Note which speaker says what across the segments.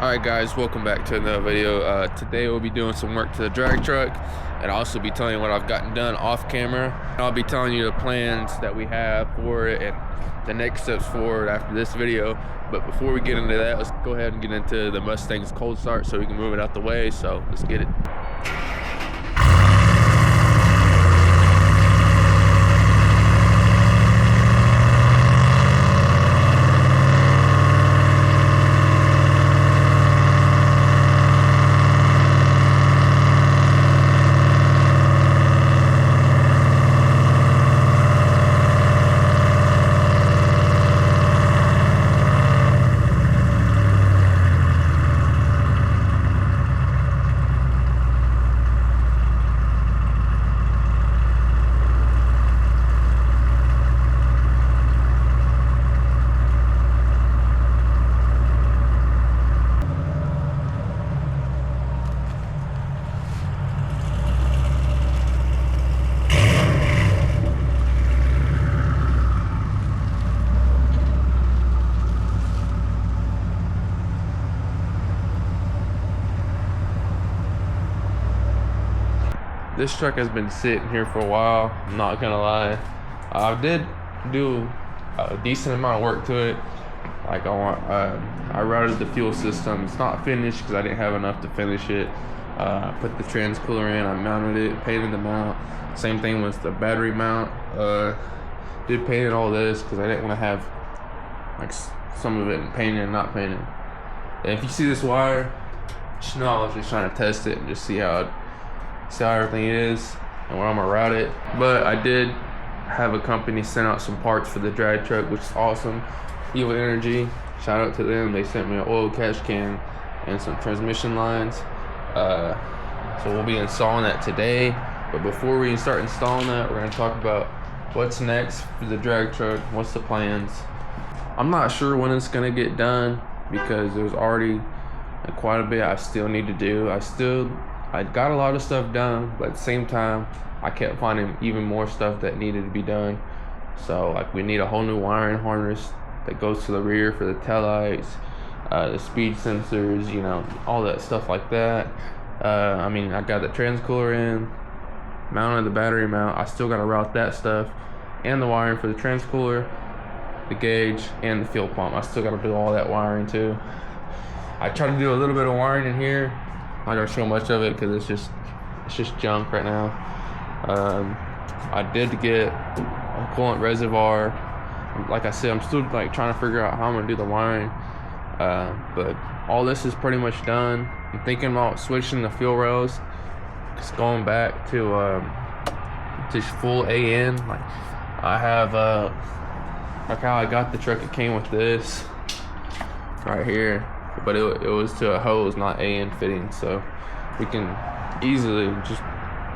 Speaker 1: Alright guys, welcome back to another video. Today we'll be doing some work to the drag truck, and I'll also be telling you what I've gotten done off camera. I'll be telling you the plans that we have for it and the next steps forward after this video. But before we get into that, let's go ahead and get into the Mustang's cold start so we can move it out the way. So let's get it. This truck has been sitting here for a while, I'm not gonna lie. I did do a decent amount of work to it. Like I routed the fuel system. It's not finished because I didn't have enough to finish it. I put the trans cooler in, I mounted it, painted the mount. Same thing with the battery mount. Did paint all this because I didn't want to have like some of it painted and not painted. And if you see this wire, just know I was just trying to test it and just see how everything is and where I'm gonna route it. But I did have a company send out some parts for the drag truck, which is awesome. Evo Energy, shout out to them. They sent me an oil catch can and some transmission lines. So we'll be installing that today. But before we start installing that, we're gonna talk about what's next for the drag truck, what's the plans. I'm not sure when it's gonna get done because there's already quite a bit I still need to do. I got a lot of stuff done, but at the same time, I kept finding even more stuff that needed to be done. So like we need a whole new wiring harness that goes to the rear for the taillights, the speed sensors, you know, all that stuff like that. I mean, I got the trans cooler in, mounted the battery mount. I still got to route that stuff and the wiring for the trans cooler, the gauge, and the fuel pump. I still got to do all that wiring too. I tried to do a little bit of wiring in here. I'm not gonna show much of it because it's just junk right now. I did get a coolant reservoir. Like I said, I'm still like trying to figure out how I'm gonna do the wiring. But all this is pretty much done. I'm thinking about switching the fuel rails, just going back to just full AN. Like I have like how I got the truck. It came with this right here. But it was to a hose, not AN fitting, so we can easily just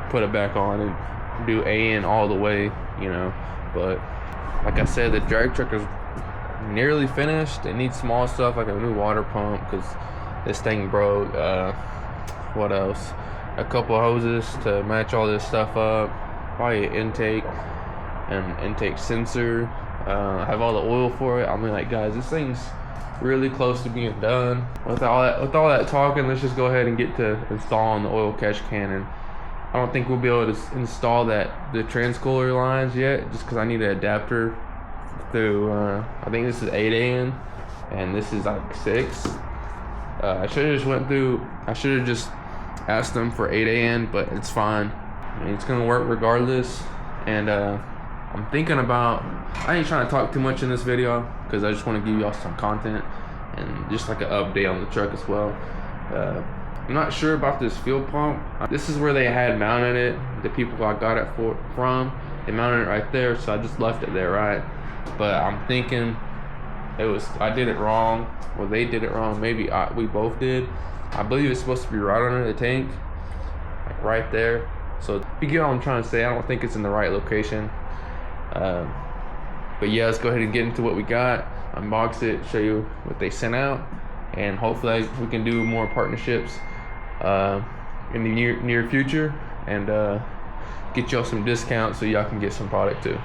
Speaker 1: put it back on and do AN all the way, you know. But like I said, the drag truck is nearly finished. It needs small stuff like a new water pump because this thing broke. What else? A couple of hoses to match all this stuff up. Probably an intake and intake sensor. I have all the oil for it. I mean, like, guys, this thing's really close to being done. With all that talking, let's just go ahead and get to installing the oil catch cannon. I don't think we'll be able to install the trans cooler lines yet, just because I need an adapter through I think this is 8 AN and this is like 6. I should have just asked them for 8 AN, but it's fine. I mean, it's gonna work regardless. And I'm thinking about, I ain't trying to talk too much in this video because I just want to give y'all some content and just like an update on the truck as well. I'm not sure about this fuel pump. This is where they had mounted it. The people I got it from, they mounted it right there, so I just left it there, right? But I'm thinking I did it wrong, or they did it wrong. Maybe we both did. I believe it's supposed to be right under the tank, like right there. So if you get what I'm trying to say, I don't think it's in the right location. But yeah, let's go ahead and get into what we got, unbox it, show you what they sent out, and hopefully we can do more partnerships in the near future and get y'all some discounts so y'all can get some product too.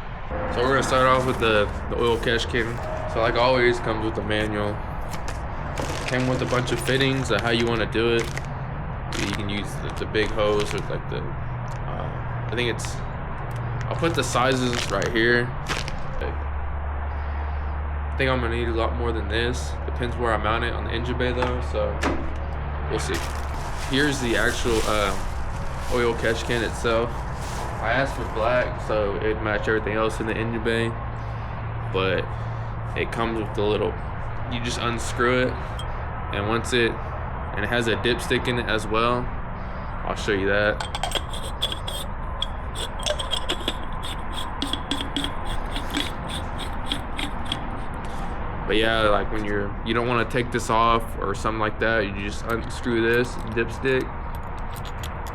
Speaker 1: So we're gonna start off with the oil catch kit. So like always, comes with the manual. came with a bunch of fittings of how you want to do it. You can use the big hose or like the, I think it's, I'll put the sizes right here. I think I'm gonna need a lot more than this. Depends where I mount it on the engine bay though, so we'll see. Here's the actual oil catch can itself. I asked for black so it'd match everything else in the engine bay, but it comes with the little, you just unscrew it, and once it has a dipstick in it as well. I'll show you that. But yeah, like when you don't want to take this off or something like that, you just unscrew this dipstick.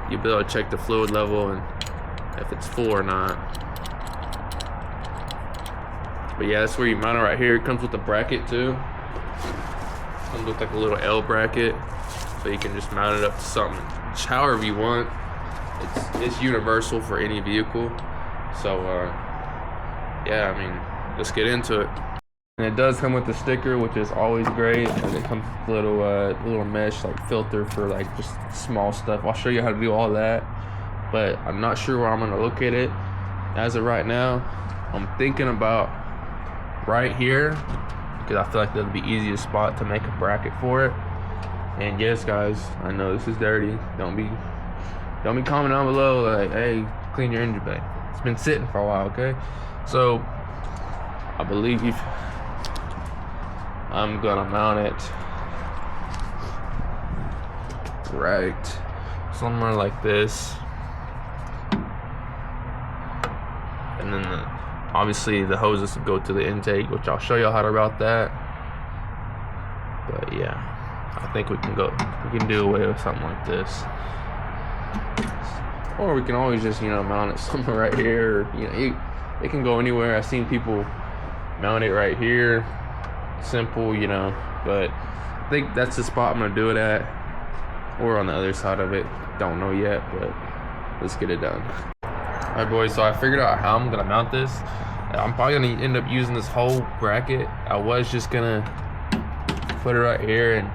Speaker 1: You'll be able to check the fluid level and if it's full or not. But yeah, that's where you mount it right here. It comes with a bracket too. It comes with like a little L bracket, so you can just mount it up to something, just however you want. It's universal for any vehicle. So yeah, I mean, let's get into it. And it does come with the sticker, which is always great. And it comes with a little mesh like filter for like just small stuff. I'll show you how to do all that, but I'm not sure where I'm gonna locate it. As of right now, I'm thinking about right here, because I feel like that'll be the easiest spot to make a bracket for it. And yes, guys, I know this is dirty. Don't be commenting down below like, hey, clean your engine bay. It's been sitting for a while, okay? So I believe I'm gonna mount it right somewhere like this, and then obviously the hoses go to the intake, which I'll show you how to route that. But yeah, I think we can do away with something like this, or we can always just mount it somewhere right here. It can go anywhere. I've seen people mount it right here, simple, but I think that's the spot I'm gonna do it at, or on the other side of it. Don't know yet, but let's get it done. All right, boys, so I figured out how I'm gonna mount this. I'm probably gonna end up using this whole bracket. I was just gonna put it right here and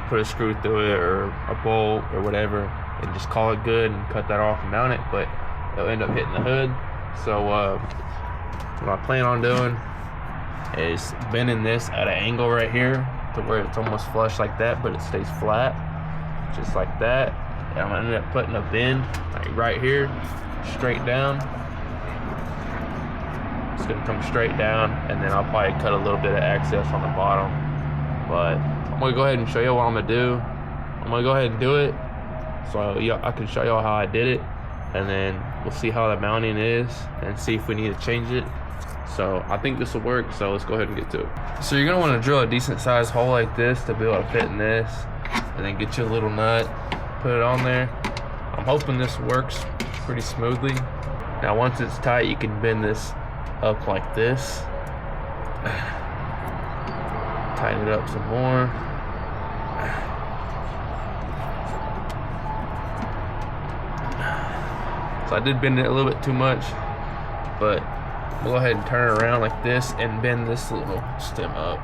Speaker 1: put a screw through it or a bolt or whatever and just call it good and cut that off and mount it, but it'll end up hitting the hood. So what I plan on doing is bending this at an angle right here to where it's almost flush like that, but it stays flat, just like that. And I'm gonna end up putting a bend like right here, straight down. It's gonna come straight down, and then I'll probably cut a little bit of access on the bottom. But I'm gonna go ahead and show you what I'm gonna do. I'm gonna go ahead and do it, so I can show y'all how I did it, and then we'll see how the mounting is and see if we need to change it. So I think this will work, so let's go ahead and get to it. So you're gonna wanna drill a decent sized hole like this to be able to fit in this, and then get you a little nut, put it on there. I'm hoping this works pretty smoothly. Now once it's tight, you can bend this up like this. Tighten it up some more. So I did bend it a little bit too much, but we'll go ahead and turn it around like this and bend this little stem up.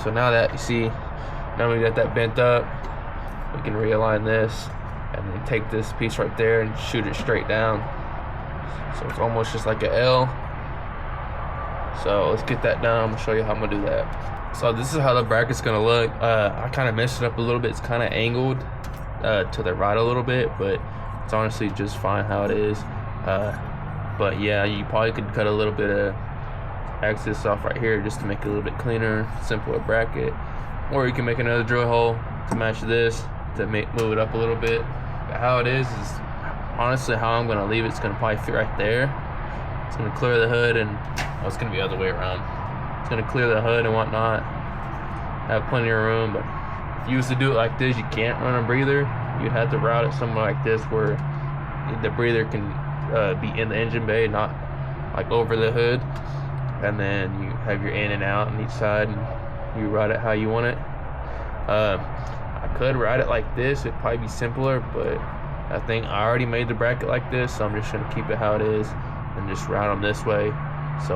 Speaker 1: So now that you see, now we got that bent up, we can realign this and then take this piece right there and shoot it straight down. So it's almost just like an L. So let's get that done. I'm gonna show you how I'm gonna do that. So this is how the bracket's gonna look. I kind of messed it up a little bit. It's kind of angled to the right a little bit, but it's honestly just fine how it is. But yeah, you probably could cut a little bit of access off right here just to make it a little bit cleaner, simpler bracket. Or you can make another drill hole to match this to move it up a little bit. But how it is honestly how I'm gonna leave it. It's gonna probably fit right there. It's gonna clear the hood, and it's gonna be the other way around. It's gonna clear the hood and whatnot. Have plenty of room, but if you used to do it like this, you can't run a breather. You'd have to route it somewhere like this where the breather can be in the engine bay, not like over the hood. And then you have your in and out on each side, and you route it how you want it. I could route it like this. It'd probably be simpler, but I think I already made the bracket like this, so I'm just gonna keep it how it is and just route them this way. So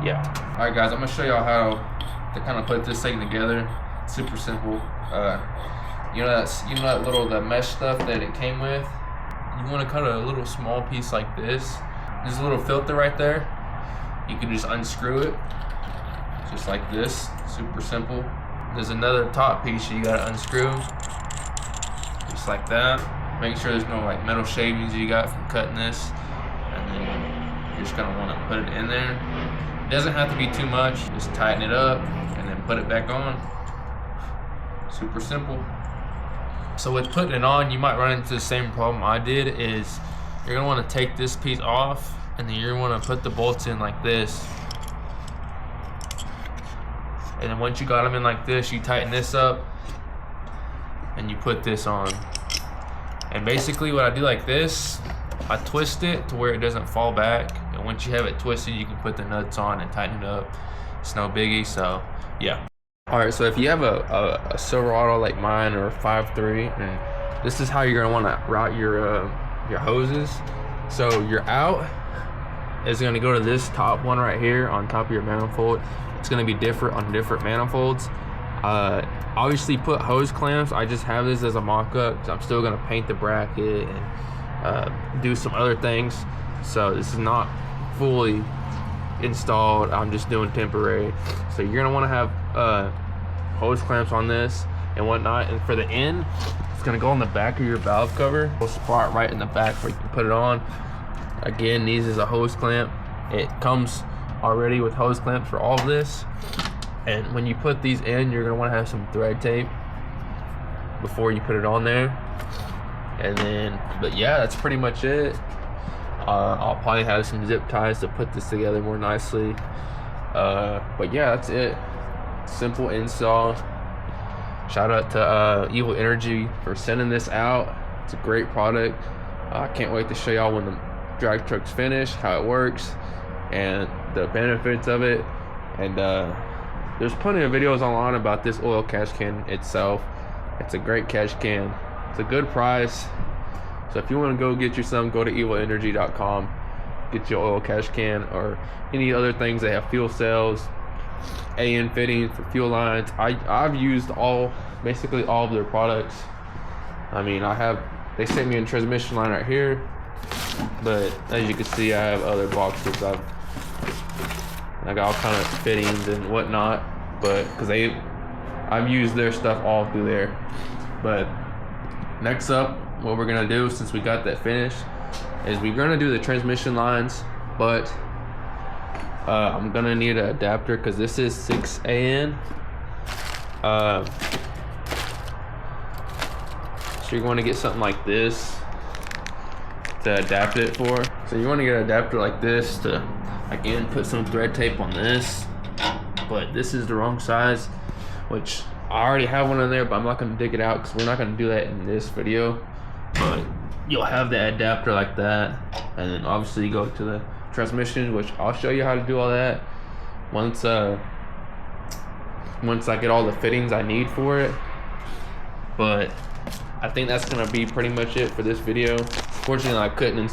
Speaker 1: yeah. All right, guys, I'm gonna show y'all how to kind of put this thing together. It's super simple. You know that little the mesh stuff that it came with. You want to cut a little small piece like this. There's a little filter right there. You can just unscrew it, just like this. Super simple. There's another top piece you gotta unscrew, just like that. Make sure there's no like metal shavings you got from cutting this, and then you're just gonna want to put it in there. It doesn't have to be too much. Just tighten it up and then put it back on. Super simple. So with putting it on, you might run into the same problem I did. Is you're gonna want to take this piece off, and then you're gonna want to put the bolts in like this. And then once you got them in like this, you tighten this up and you put this on. And basically what I do like this, I twist it to where it doesn't fall back. And once you have it twisted, you can put the nuts on and tighten it up. It's no biggie, so yeah. All right, so if you have a Silverado like mine or a 5.3, and this is how you're gonna wanna route your hoses. So your out is gonna go to this top one right here on top of your manifold. It's gonna be different on different manifolds. Obviously put hose clamps. I just have this as a mock-up because I'm still gonna paint the bracket and do some other things. So this is not fully installed. I'm just doing temporary. So you're gonna wanna have hose clamps on this and whatnot. And for the end, it's gonna go on the back of your valve cover. We'll spot right in the back where you can put it on. Again, these is a hose clamp. It comes already with hose clamps for all of this, and when you put these in, you're gonna want to have some thread tape before you put it on there. And then, but yeah, that's pretty much it. I'll probably have some zip ties to put this together more nicely, but yeah, that's it. Simple install. Shout out to Evil Energy for sending this out. It's a great product. I can't wait to show y'all when the drag truck's finished, how it works and the benefits of it. And there's plenty of videos online about this oil catch can itself. It's a great catch can. It's a good price. So if you want to go get you some, go to evilenergy.com, get your oil catch can or any other things. They have fuel cells, AN fittings for fuel lines. I've used basically all of their products. I mean, they sent me a transmission line right here, but as you can see, I have other boxes. I got all kind of fittings and whatnot, but because I've used their stuff all through there. But next up, what we're gonna do, since we got that finished, is we're gonna do the transmission lines, but I'm gonna need an adapter because this is 6 AN. So you're going to get something like this to adapt it for. So you want to get an adapter like this to, again, put some thread tape on this, but this is the wrong size, which I already have one in there, but I'm not going to dig it out because we're not going to do that in this video. But you'll have the adapter like that, and then obviously you go to the transmission, which I'll show you how to do all that once I get all the fittings I need for it. But I think that's gonna be pretty much it for this video. Fortunately, I couldn't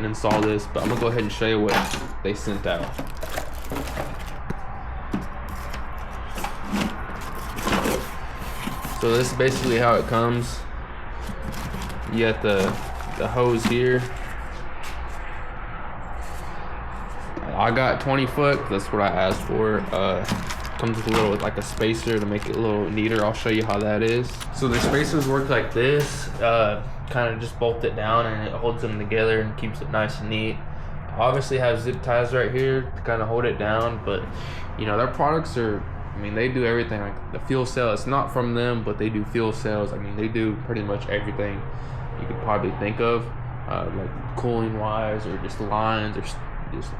Speaker 1: install this, but I'm gonna go ahead and show you what they sent out. So this is basically how it comes. You got the hose here. I got 20 foot. That's what I asked for. Comes with a little, like a spacer to make it a little neater. I'll show you how that is. So the spacers work like this. Kind of just bolt it down and it holds them together and keeps it nice and neat. I obviously have zip ties right here to kind of hold it down, but you know, their products are, I mean, they do everything. Like the fuel cell, it's not from them, but they do fuel cells. I mean, they do pretty much everything you could probably think of, like cooling wise or just lines or just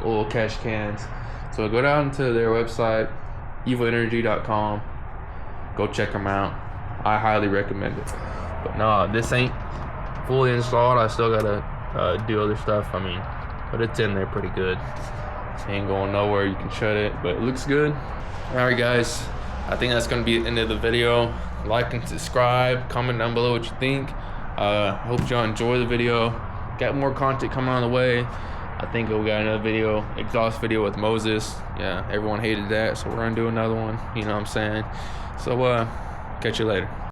Speaker 1: oil catch cans. So go down to their website, evilenergy.com. Go check them out. I highly recommend it. But no, this ain't fully installed. I still gotta do other stuff. I mean, but it's in there pretty good. It ain't going nowhere. You can shut it, but it looks good. All right, guys. I think that's gonna be the end of the video. Like and subscribe. Comment down below what you think. Hope y'all enjoy the video. Got more content coming on the way. I think we got another video, exhaust video with Moses. Yeah, everyone hated that, so we're gonna do another one. You know what I'm saying? So catch you later.